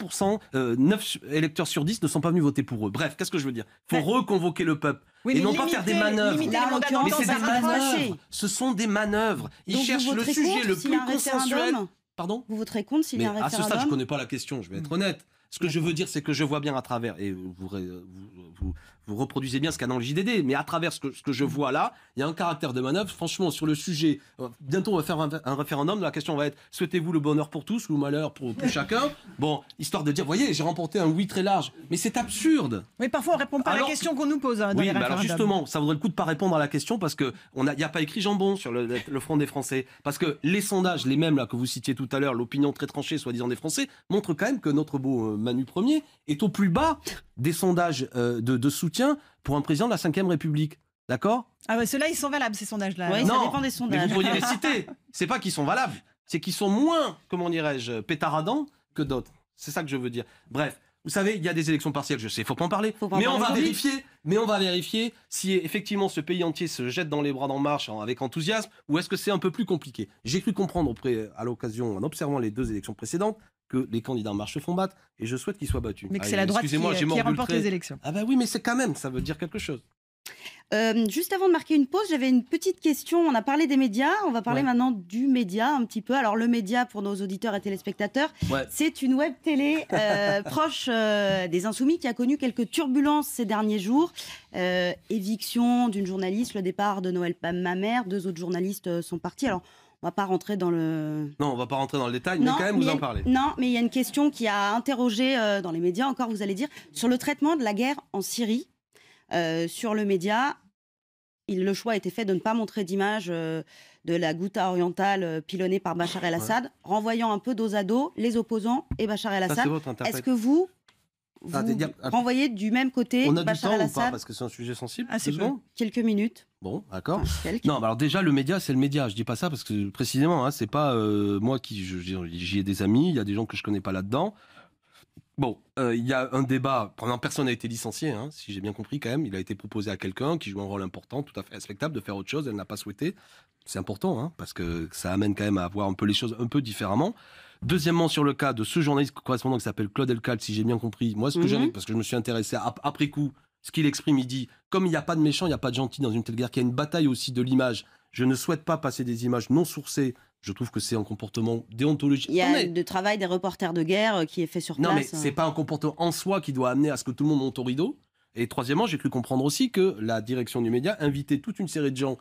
électeurs sur 10 ne sont pas venus voter pour eux. Bref, qu'est-ce que je veux dire? Il faut reconvoquer le peuple. Oui, et non pas faire des manœuvres. Mais c'est des manœuvres. Ce sont des manœuvres. Ils cherchent le sujet le plus consensuel. Pardon? Vous voterez contre s'il y a un référendum? À ce stade, je ne connais pas la question, je vais être honnête. Ce que je veux dire, c'est que je vois bien à travers, et vous reproduisez bien ce qu'a dans le JDD, mais à travers ce que je vois là, il y a un caractère de manœuvre. Franchement, sur le sujet, bientôt on va faire un référendum, la question va être, souhaitez-vous le bonheur pour tous ou le malheur pour chacun? Bon, histoire de dire, voyez, j'ai remporté un oui très large, mais c'est absurde. Oui, parfois on ne répond pas à la question qu'on nous pose. Oui, mais alors justement, ça vaudrait le coup de ne pas répondre à la question parce qu'il n'y a pas écrit jambon sur le front des Français. Parce que les sondages, les mêmes là que vous citiez tout à l'heure, l'opinion très tranchée soi-disant des Français, montrent quand même que notre beau Manu Premier est au plus bas des sondages de soutien pour un président de la Ve République. D'accord? Ah ouais, ceux-là, ils sont valables, ces sondages-là. Oui, ça dépend des sondages. Mais vous pourriez les citer. C'est pas qu'ils sont valables, c'est qu'ils sont moins, comment dirais-je, pétaradants que d'autres. C'est ça que je veux dire. Bref, vous savez, il y a des élections partielles, je sais, il ne faut pas en parler. Mais on va vérifier si effectivement ce pays entier se jette dans les bras d'En Marche avec enthousiasme ou est-ce que c'est un peu plus compliqué. J'ai cru comprendre à l'occasion, en observant les 2 élections précédentes, que les candidats En Marche se font battre et je souhaite qu'ils soient battus. Mais que c'est la droite qui remporte les élections. Ah bah oui, mais c'est quand même, ça veut dire quelque chose. Juste avant de marquer une pause, j'avais une petite question. On a parlé des médias, on va parler maintenant du média un petit peu. Alors le média, pour nos auditeurs et téléspectateurs, c'est une web télé proche des Insoumis qui a connu quelques turbulences ces derniers jours. Éviction d'une journaliste, le départ de Noël Mamère, 2 autres journalistes sont partis. Alors on va pas rentrer dans le... Non, on va pas rentrer dans le détail, mais quand même vous en parlez. Non, mais il y a une question qui a interrogé dans les médias, encore vous allez dire, sur le traitement de la guerre en Syrie. Sur le média, le choix a été fait de ne pas montrer d'image de la Ghouta orientale pilonnée par Bachar el-Assad, renvoyant un peu dos à dos les opposants et Bachar el-Assad. Est-ce que vous renvoyez du même côté Bachar el-Assad? On a du temps ou pas? Parce que c'est un sujet sensible. C'est bon. Quelques minutes. Bon, d'accord. Non, alors déjà, le média, c'est le média. Je dis pas ça parce que précisément, hein, c'est pas moi qui... J'y ai des amis, il y a des gens que je connais pas là-dedans. Bon, il y a un débat, personne n'a été licencié, hein, si j'ai bien compris quand même, il a été proposé à quelqu'un qui joue un rôle important, tout à fait respectable, de faire autre chose, elle n'a pas souhaité. C'est important, hein, parce que ça amène quand même à voir un peu les choses un peu différemment. Deuxièmement, sur le cas de ce journaliste correspondant qui s'appelle Claude Elkal, si j'ai bien compris, moi, ce que j'avais, parce que je me suis intéressé après coup, ce qu'il exprime, il dit, comme il n'y a pas de méchant, il n'y a pas de gentil dans une telle guerre, qu'il y a une bataille aussi de l'image, je ne souhaite pas passer des images non sourcées. Je trouve que c'est un comportement déontologique. Il y a le travail des reporters de guerre qui est fait sur place. Non, mais c'est pas un comportement en soi qui doit amener à ce que tout le monde monte au rideau. Et troisièmement, j'ai cru comprendre aussi que la direction du média invitait toute une série de gens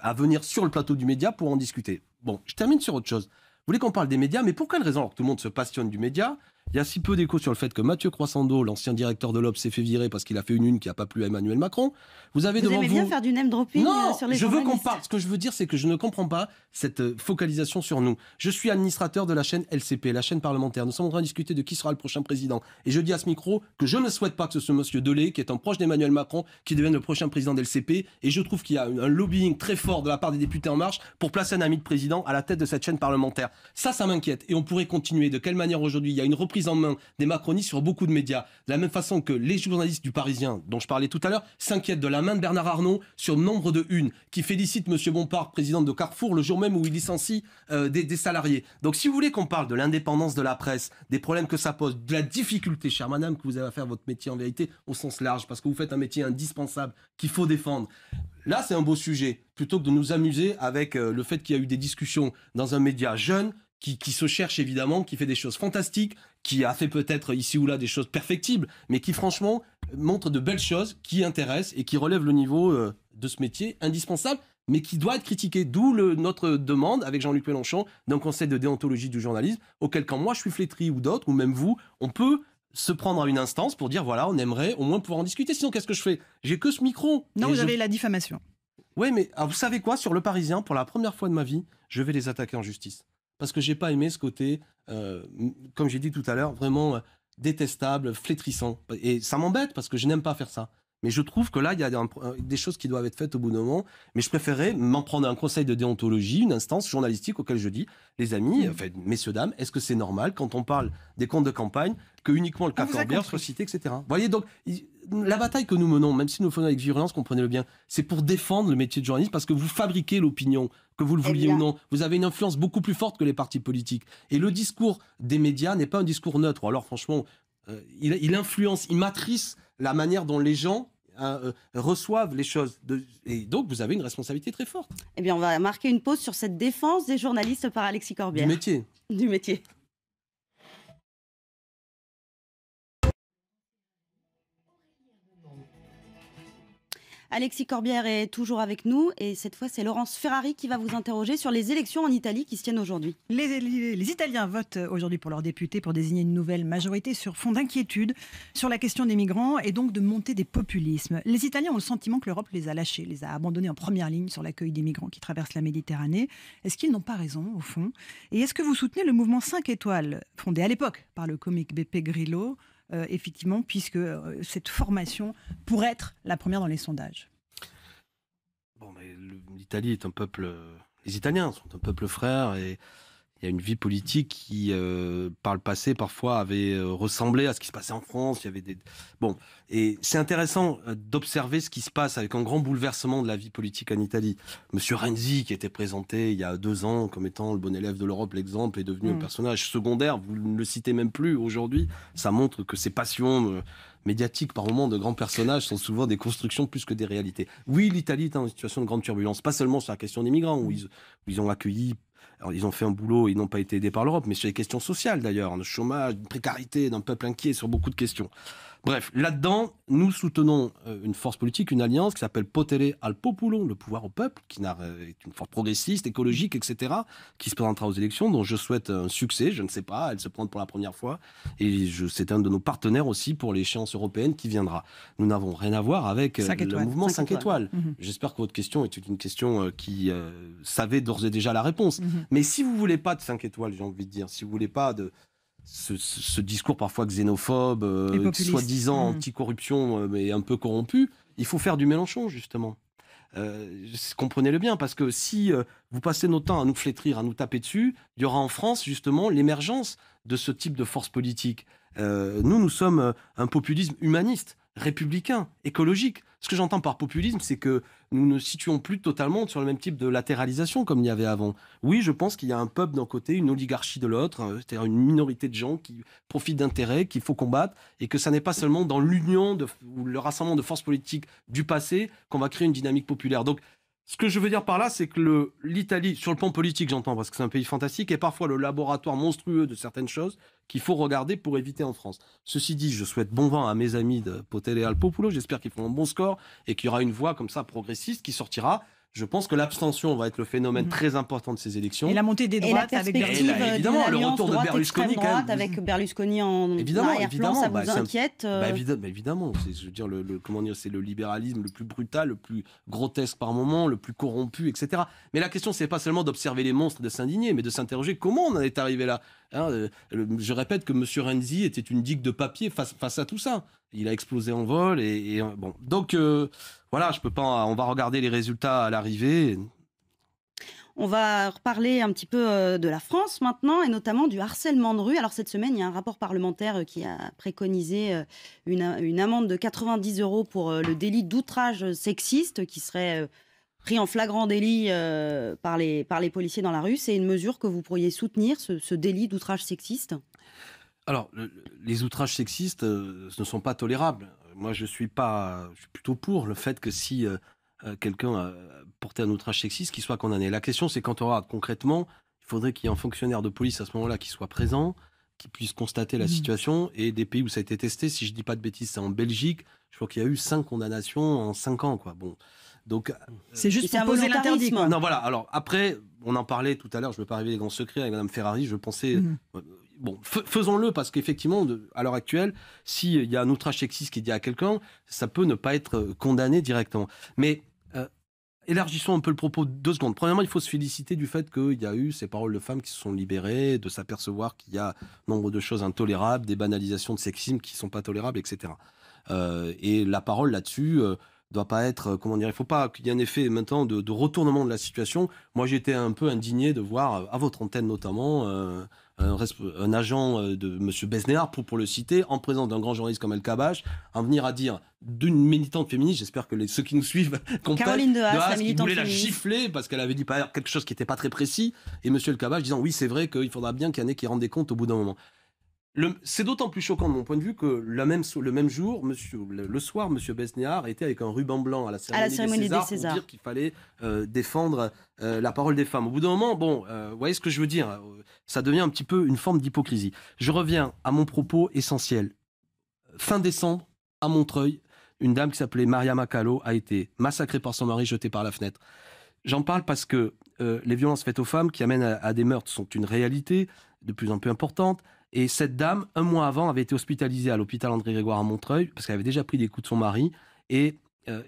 à venir sur le plateau du média pour en discuter. Bon, je termine sur autre chose. Vous voulez qu'on parle des médias, mais pour quelle raison, alors que tout le monde se passionne du média, il y a si peu d'écho sur le fait que Mathieu Croissando, l'ancien directeur de l'Obs, s'est fait virer parce qu'il a fait une qui n'a pas plu à Emmanuel Macron. Vous aimez bien faire du name dropping sur les journalistes. Je veux qu'on parle. Ce que je veux dire, c'est que je ne comprends pas cette focalisation sur nous. Je suis administrateur de la chaîne LCP, la chaîne parlementaire. Nous sommes en train de discuter de qui sera le prochain président. Et je dis à ce micro que je ne souhaite pas que ce soit monsieur Delay, qui est un proche d'Emmanuel Macron, qui devienne le prochain président de LCP. Et je trouve qu'il y a un lobbying très fort de la part des députés En Marche pour placer un ami de président à la tête de cette chaîne parlementaire. Ça m'inquiète. Et on pourrait continuer. De quelle manière aujourd'hui il y a une reprise en main des macronistes sur beaucoup de médias. De la même façon que les journalistes du Parisien, dont je parlais tout à l'heure, s'inquiètent de la main de Bernard Arnault sur nombre de unes, qui félicite M. Bompard, président de Carrefour, le jour même où il licencie des salariés. Donc si vous voulez qu'on parle de l'indépendance de la presse, des problèmes que ça pose, de la difficulté, chère madame, que vous avez à faire votre métier en vérité au sens large, parce que vous faites un métier indispensable qu'il faut défendre. Là, c'est un beau sujet, plutôt que de nous amuser avec le fait qu'il y a eu des discussions dans un média jeune, qui se cherche évidemment, qui fait des choses fantastiques, qui a fait peut-être ici ou là des choses perfectibles, mais qui franchement montre de belles choses, qui intéressent et qui relèvent le niveau de ce métier indispensable, mais qui doit être critiqué. D'où notre demande, avec Jean-Luc Mélenchon, d'un conseil de déontologie du journalisme, auquel quand moi je suis flétri ou d'autres, ou même vous, on peut se prendre à une instance pour dire voilà, on aimerait au moins pouvoir en discuter. Sinon, qu'est-ce que je fais? J'ai que ce micro. Non, vous avez la diffamation. Oui, mais alors, vous savez quoi? Sur Le Parisien, pour la première fois de ma vie, je vais les attaquer en justice. Parce que j'ai pas aimé ce côté, comme j'ai dit tout à l'heure, vraiment détestable, flétrissant. Et ça m'embête parce que je n'aime pas faire ça. Mais je trouve que là, il y a des choses qui doivent être faites au bout d'un moment. Mais je préférais m'en prendre un conseil de déontologie, une instance journalistique auquel je dis, les amis, enfin, messieurs, dames, est-ce que c'est normal quand on parle des comptes de campagne que uniquement le cas Corbière soit cité, etc. Vous voyez, donc, la bataille que nous menons, même si nous le faisons avec virulence, comprenez-le bien, c'est pour défendre le métier de journaliste parce que vous fabriquez l'opinion, que vous le vouliez ou non. Vous avez une influence beaucoup plus forte que les partis politiques. Et le discours des médias n'est pas un discours neutre. Alors, franchement, il influence, il matrice la manière dont les gens reçoivent les choses. Et donc, vous avez une responsabilité très forte. Eh bien, on va marquer une pause sur cette défense des journalistes par Alexis Corbière. Du métier. Du métier. Alexis Corbière est toujours avec nous et cette fois c'est Laurence Ferrari qui va vous interroger sur les élections en Italie qui se tiennent aujourd'hui. Les Italiens votent aujourd'hui pour leurs députés pour désigner une nouvelle majorité sur fond d'inquiétude sur la question des migrants et donc de montée des populismes. Les Italiens ont le sentiment que l'Europe les a lâchés, les a abandonnés en première ligne sur l'accueil des migrants qui traversent la Méditerranée. Est-ce qu'ils n'ont pas raison au fond? Et est-ce que vous soutenez le mouvement 5 étoiles fondé à l'époque par le comique Beppe Grillo? Effectivement, puisque cette formation pourrait être la première dans les sondages. Bon, mais l'Italie est un peuple... Les Italiens sont un peuple frère et il y a une vie politique qui, par le passé, parfois avait ressemblé à ce qui se passait en France. Il y avait des... Bon, et c'est intéressant d'observer ce qui se passe avec un grand bouleversement de la vie politique en Italie. Monsieur Renzi, qui était présenté il y a 2 ans comme étant le bon élève de l'Europe, l'exemple, est devenu un personnage secondaire. Vous ne le citez même plus aujourd'hui. Ça montre que ces passions médiatiques, par moments, de grands personnages sont souvent des constructions plus que des réalités. Oui, l'Italie est en situation de grande turbulence, pas seulement sur la question des migrants, où ils ont accueilli... Alors, ils ont fait un boulot, ils n'ont pas été aidés par l'Europe, mais sur les questions sociales d'ailleurs, le chômage, une précarité d'un peuple inquiet sur beaucoup de questions. Bref, là-dedans, nous soutenons une force politique, une alliance qui s'appelle Potere al Popolo, le pouvoir au peuple, qui est une force progressiste, écologique, etc., qui se présentera aux élections, dont je souhaite un succès, je ne sais pas, elle se présente pour la première fois, et c'est un de nos partenaires aussi pour l'échéance européenne qui viendra. Nous n'avons rien à voir avec le mouvement 5 étoiles. J'espère que votre question est une question qui savait d'ores et déjà la réponse. Mais si vous ne voulez pas de 5 étoiles, j'ai envie de dire, si vous ne voulez pas de... Ce discours parfois xénophobe, soi-disant anti-corruption, mais un peu corrompu, il faut faire du Mélenchon, justement. Comprenez-le bien, parce que si vous passez notre temps à nous flétrir, à nous taper dessus, il y aura en France, justement, l'émergence de ce type de force politique. Nous sommes un populisme humaniste, républicain, écologique. Ce que j'entends par populisme, c'est que nous ne situons plus totalement sur le même type de latéralisation comme il y avait avant. Oui, je pense qu'il y a un peuple d'un côté, une oligarchie de l'autre, c'est-à-dire une minorité de gens qui profitent d'intérêts qu'il faut combattre, et que ça n'est pas seulement dans l'union ou le rassemblement de forces politiques du passé qu'on va créer une dynamique populaire. Donc, ce que je veux dire par là, c'est que l'Italie, sur le plan politique, j'entends, parce que c'est un pays fantastique, est parfois le laboratoire monstrueux de certaines choses qu'il faut regarder pour éviter en France. Ceci dit, je souhaite bon vent à mes amis de Potere al Popolo. J'espère qu'ils feront un bon score et qu'il y aura une voix comme ça progressiste qui sortira. Je pense que l'abstention va être le phénomène très important de ces élections. Et la montée des droites avec Berlusconi. Évidemment, le retour de Berlusconi. Droite avec Berlusconi en arrière-plan, ça vous inquiète évidemment. Je veux dire, comment dire, c'est le libéralisme le plus brutal, le plus grotesque par moment, le plus corrompu, etc. Mais la question, c'est pas seulement d'observer les monstres, de s'indigner, mais de s'interroger comment on en est arrivé là. Je répète que M. Renzi était une digue de papier face à tout ça. Il a explosé en vol bon. Donc voilà, je peux pas. On va regarder les résultats à l'arrivée. On va reparler un petit peu de la France maintenant et notamment du harcèlement de rue. Alors cette semaine, il y a un rapport parlementaire qui a préconisé une amende de 90 € pour le délit d'outrage sexiste qui serait pris en flagrant délit par les policiers dans la rue. C'est une mesure que vous pourriez soutenir, ce délit d'outrage sexiste ? Alors, les outrages sexistes ne sont pas tolérables. Moi, je suis plutôt pour le fait que si quelqu'un a porté un outrage sexiste, qu'il soit condamné. La question, c'est quand on regarde concrètement, il faudrait qu'il y ait un fonctionnaire de police à ce moment-là qui soit présent, qui puisse constater la situation. Et des pays où ça a été testé, si je ne dis pas de bêtises, c'est en Belgique. Je crois qu'il y a eu 5 condamnations en 5 ans, quoi. Bon. Donc, c'est juste pour poser l'interdit, quoi. Non, voilà. Alors, après, on en parlait tout à l'heure, je ne veux pas arriver les grands secrets avec Mme Ferrari, je pensais... Bon, faisons-le, parce qu'effectivement, à l'heure actuelle, s'il y a un outrage sexiste qui est dit à quelqu'un, ça peut ne pas être condamné directement. Mais élargissons un peu le propos 2 secondes. Premièrement, il faut se féliciter du fait qu'il y a eu ces paroles de femmes qui se sont libérées, de s'apercevoir qu'il y a nombre de choses intolérables, des banalisations de sexisme qui ne sont pas tolérables, etc. Et la parole là-dessus doit pas être, comment dire, il faut pas qu'il y ait un effet maintenant de retournement de la situation. Moi, j'étais un peu indigné de voir, à votre antenne notamment, un agent de M. Besnéard, pour le citer, en présence d'un grand journaliste comme El Kabbach, en venir à dire d'une militante féministe, j'espère que ceux qui nous suivent comprennent, Caroline de Haas, la militante voulait féministe, la gifler parce qu'elle avait dit quelque chose qui n'était pas très précis, et M. El Kabbach disant oui, c'est vrai qu'il faudra bien qu'il y en ait qui rendent des comptes au bout d'un moment. C'est d'autant plus choquant de mon point de vue que le même jour, le soir, M. Besnéard était avec un ruban blanc à la cérémonie des Césars pour dire qu'il fallait défendre la parole des femmes. Au bout d'un moment, vous voyez ce que je veux dire, ça devient un petit peu une forme d'hypocrisie. Je reviens à mon propos essentiel. Fin décembre, à Montreuil, une dame qui s'appelait Maria Macalo a été massacrée par son mari, jetée par la fenêtre. J'en parle parce que les violences faites aux femmes qui amènent à des meurtres sont une réalité de plus en plus importante. Et cette dame, un mois avant, avait été hospitalisée à l'hôpital André-Grégoire à Montreuil parce qu'elle avait déjà pris des coups de son mari et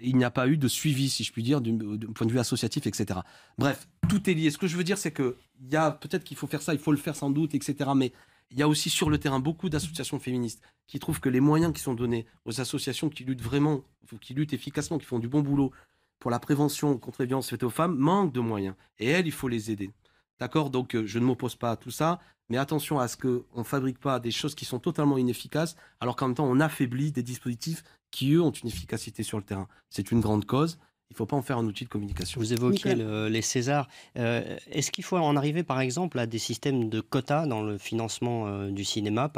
il n'y a pas eu de suivi, si je puis dire, d'un point de vue associatif, etc. Bref, tout est lié. Ce que je veux dire, c'est que peut-être qu'il faut faire ça, il faut le faire sans doute, etc. Mais il y a aussi sur le terrain beaucoup d'associations féministes qui trouvent que les moyens qui sont donnés aux associations qui luttent vraiment, qui luttent efficacement, qui font du bon boulot pour la prévention contre les violences faites aux femmes, manquent de moyens. Et elles, il faut les aider. D'accord ? Donc, je ne m'oppose pas à tout ça, mais attention à ce qu'on ne fabrique pas des choses qui sont totalement inefficaces, alors qu'en même temps, on affaiblit des dispositifs qui, eux, ont une efficacité sur le terrain. C'est une grande cause. Il ne faut pas en faire un outil de communication. Vous évoquiez les Césars. Est-ce qu'il faut en arriver, par exemple, à des systèmes de quotas dans le financement du cinéma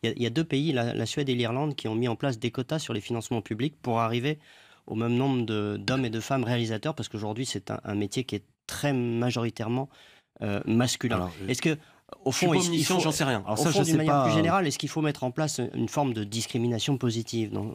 Il y a deux pays, la Suède et l'Irlande, qui ont mis en place des quotas sur les financements publics pour arriver au même nombre d'hommes et de femmes réalisateurs, parce qu'aujourd'hui, c'est un métier qui est très majoritairement masculin. Alors, est-ce que, au fond, j'en sais rien. Alors, d'une manière plus générale, est-ce qu'il faut mettre en place une forme de discrimination positive dans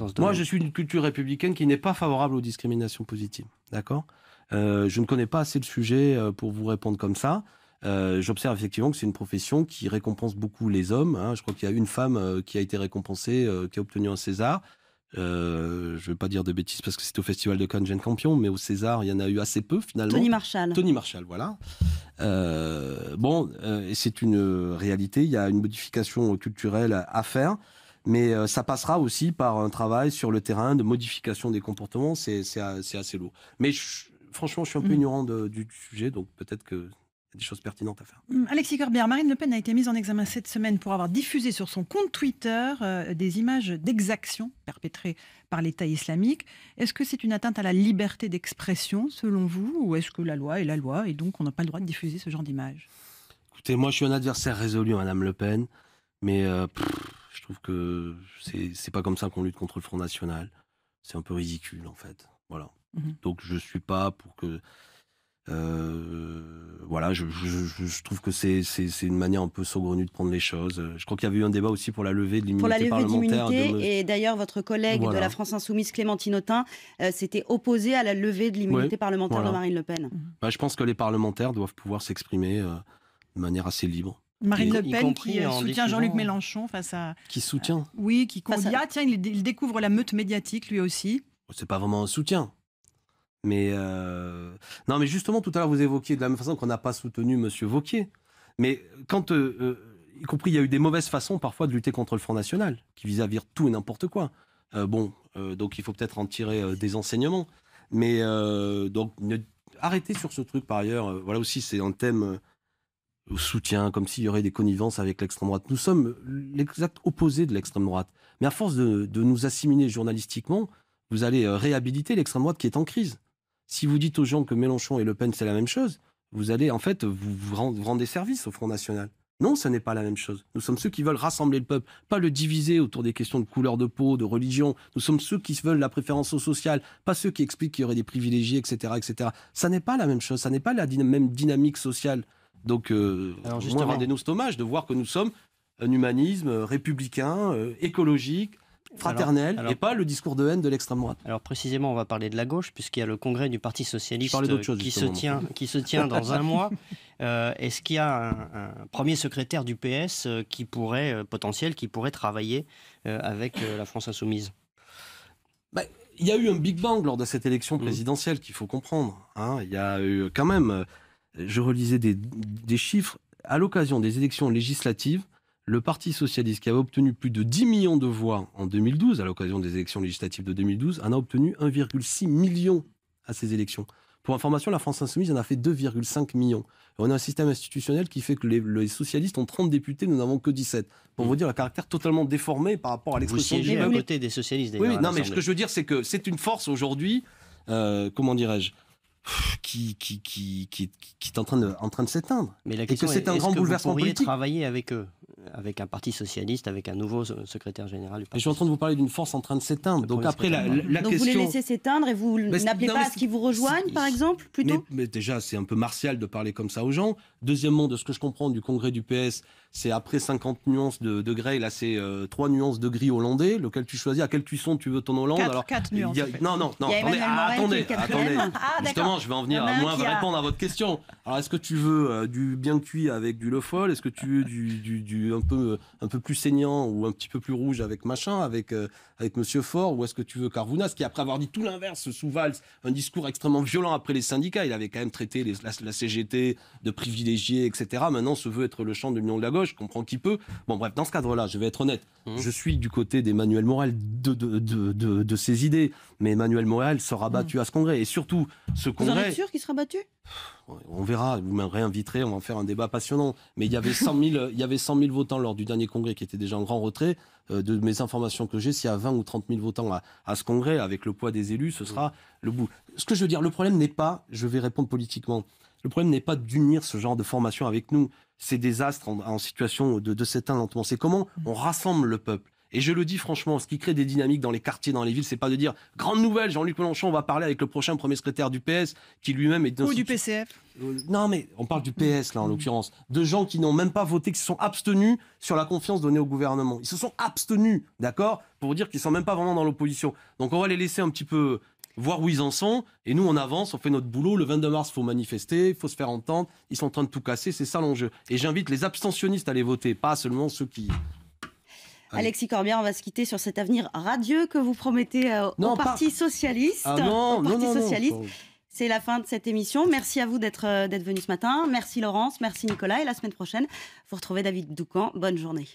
ce domaine ? Moi, je suis d'une culture républicaine qui n'est pas favorable aux discriminations positives. D'accord ? Je ne connais pas assez le sujet pour vous répondre comme ça. J'observe effectivement que c'est une profession qui récompense beaucoup les hommes. Hein. Je crois qu'il y a une femme qui a été récompensée, qui a obtenu un César. Je ne vais pas dire de bêtises parce que c'est au Festival de Cannes Jeune Campion, mais au César, il y en a eu assez peu finalement. Tony Marshall. Tony Marshall, voilà. C'est une réalité, il y a une modification culturelle à faire, mais ça passera aussi par un travail sur le terrain de modification des comportements, c'est assez lourd. Mais franchement, je suis un peu ignorant du sujet, donc peut-être que des choses pertinentes à faire. Alexis Corbière, Marine Le Pen a été mise en examen cette semaine pour avoir diffusé sur son compte Twitter des images d'exactions perpétrées par l'État islamique. Est-ce que c'est une atteinte à la liberté d'expression, selon vous, ou est-ce que la loi est la loi et donc on n'a pas le droit de diffuser ce genre d'images ? Écoutez, moi je suis un adversaire résolu à Madame Le Pen, mais je trouve que c'est pas comme ça qu'on lutte contre le Front National. C'est un peu ridicule en fait. Voilà. Donc je suis pas pour que... je trouve que c'est une manière un peu saugrenue de prendre les choses. Je crois qu'il y avait eu un débat aussi pour la levée de l'immunité parlementaire. Et d'ailleurs, votre collègue de la France Insoumise, Clémentine Autain, s'était opposée à la levée de l'immunité parlementaire de Marine Le Pen. Je pense que les parlementaires doivent pouvoir s'exprimer de manière assez libre. Marine Le Pen qui soutient Jean-Luc Mélenchon face à... Qui soutient oui, qui dit « Ah tiens, il découvre la meute médiatique lui aussi ». C'est pas vraiment un soutien. Mais non, mais justement, tout à l'heure, vous évoquiez de la même façon qu'on n'a pas soutenu M. Wauquiez. Mais quand, y compris, il y a eu des mauvaises façons parfois de lutter contre le Front National, qui visait à dire tout et n'importe quoi. Donc il faut peut-être en tirer des enseignements. Mais donc, arrêtez sur ce truc par ailleurs. Voilà aussi, c'est un thème au soutien, comme s'il y aurait des connivences avec l'extrême droite. Nous sommes l'exact opposé de l'extrême droite. Mais à force de nous assimiler journalistiquement, vous allez réhabiliter l'extrême droite qui est en crise. Si vous dites aux gens que Mélenchon et Le Pen, c'est la même chose, vous allez en fait vous rendre des services au Front National. Non, ce n'est pas la même chose. Nous sommes ceux qui veulent rassembler le peuple, pas le diviser autour des questions de couleur de peau, de religion. Nous sommes ceux qui veulent la préférence sociale, pas ceux qui expliquent qu'il y aurait des privilégiés, etc., etc. Ça n'est pas la même chose, ça n'est pas la même dynamique sociale. Donc, moi, rendez-nous cet hommage de voir que nous sommes un humanisme républicain, écologique, fraternel, et pas le discours de haine de l'extrême droite. Alors précisément, on va parler de la gauche, puisqu'il y a le congrès du Parti Socialiste qui se tient dans un mois. Est-ce qu'il y a un premier secrétaire du PS qui pourrait travailler avec la France Insoumise ? Il y a eu un Big Bang lors de cette élection présidentielle qu'il faut comprendre. Il y a eu quand même, je relisais des chiffres, à l'occasion des élections législatives, le Parti socialiste, qui avait obtenu plus de 10 millions de voix en 2012, à l'occasion des élections législatives de 2012, en a obtenu 1,6 million à ces élections. Pour information, la France Insoumise en a fait 2,5 millions. Et on a un système institutionnel qui fait que les socialistes ont 30 députés, nous n'avons que 17. Pour vous dire le caractère totalement déformé par rapport à l'expression... Vous siégez à côté des socialistes, d'ailleurs. Oui, non, mais ce que je veux dire, c'est que c'est une force aujourd'hui, comment dirais-je, qui est en train de s'éteindre. Mais la question c'est un grand bouleversement politique. Vous pourriez travailler avec eux, avec un parti socialiste, avec un nouveau secrétaire général du parti. Et je suis en train de vous parler d'une force en train de s'éteindre. Donc après, la Donc question... vous les laissez s'éteindre et vous n'appelez pas à ce qu'ils vous rejoignent, par exemple, plutôt mais déjà, c'est un peu martial de parler comme ça aux gens. Deuxièmement, de ce que je comprends du congrès du PS, c'est après 50 nuances de grey, là c'est 3 nuances de gris hollandais, lequel tu choisis, à quelle cuisson tu veux ton Hollande. 4 nuances. Non, attendez. Justement, je vais en venir à moins répondre à votre question. Alors, est-ce que tu veux du bien cuit avec du Le Foll? Est-ce que tu veux du un peu plus saignant ou un petit peu plus rouge avec machin, avec Monsieur Faure? Ou est-ce que tu veux Carvounas, qui après avoir dit tout l'inverse sous Valls, un discours extrêmement violent après les syndicats, il avait quand même traité la CGT de privilégiés, etc. Maintenant, se veut être le champ de l'Union de la gauche. Je comprends qui peut. Bon, bref, dans ce cadre-là, je vais être honnête. Je suis du côté d'Emmanuel Morel de ses idées. Mais Emmanuel Morel sera battu à ce congrès. Et surtout, ce congrès... Vous en êtes sûr qu'il sera battu? On verra, vous me réinviterez, on va en faire un débat passionnant. Mais il y avait 100 000 votants lors du dernier congrès qui était déjà en grand retrait. De mes informations que j'ai, s'il y a 20 ou 30 000 votants à ce congrès, avec le poids des élus, ce sera le bout. Ce que je veux dire, le problème n'est pas, je vais répondre politiquement, le problème n'est pas d'unir ce genre de formation avec nous. C'est des astres en situation de s'éteindre lentement. C'est comment on rassemble le peuple. Et je le dis franchement, ce qui crée des dynamiques dans les quartiers, dans les villes, c'est pas de dire « Grande nouvelle, Jean-Luc Mélenchon, on va parler avec le prochain premier secrétaire du PS, qui lui-même est... » Ou du PCF. Non, mais on parle du PS, là, en l'occurrence. De gens qui n'ont même pas voté, qui se sont abstenus sur la confiance donnée au gouvernement. Ils se sont abstenus, d'accord? Pour vous dire qu'ils sont même pas vraiment dans l'opposition. Donc on va les laisser un petit peu voir où ils en sont, et nous on avance, on fait notre boulot. Le 22 mars, il faut manifester, il faut se faire entendre. Ils sont en train de tout casser, c'est ça l'enjeu. Et j'invite les abstentionnistes à les voter, pas seulement ceux qui... Alexis Corbière, on va se quitter sur cet avenir radieux que vous promettez au Parti Socialiste. Non. C'est la fin de cette émission. Merci à vous d'être venu ce matin. Merci Laurence, merci Nicolas. Et la semaine prochaine, vous retrouvez David Doucan. Bonne journée.